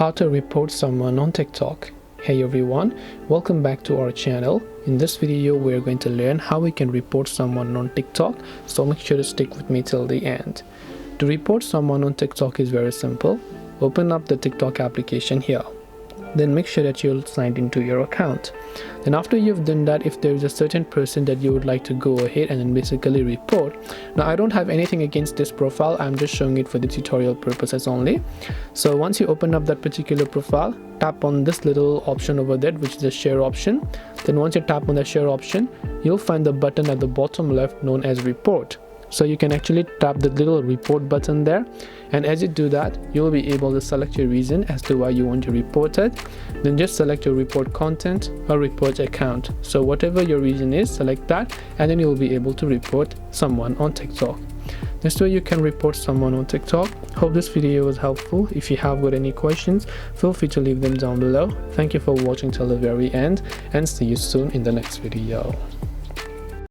How to report someone on TikTok. Hey everyone, welcome back to our channel. In this video we are going to learn how we can report someone on TikTok, so make sure to stick with me till the end. To report someone on TikTok is very simple. Open up the TikTok application here. Then make sure that you're signed into your account. Then after you've done that, if there is a certain person that you would like to go ahead and then basically report. Now I don't have anything against this profile, I'm just showing it for the tutorial purposes only. So once you open up that particular profile, tap on this little option over there, which is the share option. Then once you tap on the share option, you'll find the button at the bottom left known as report. So you can actually tap the little report button there, and as you do that, you'll be able to select your reason as to why you want to report it. Then just select your report content or report account. So whatever your reason is, select that, and then you'll be able to report someone on TikTok. This way you can report someone on TikTok. Hope this video was helpful. If you have got any questions, feel free to leave them down below. Thank you for watching till the very end, and see you soon in the next video.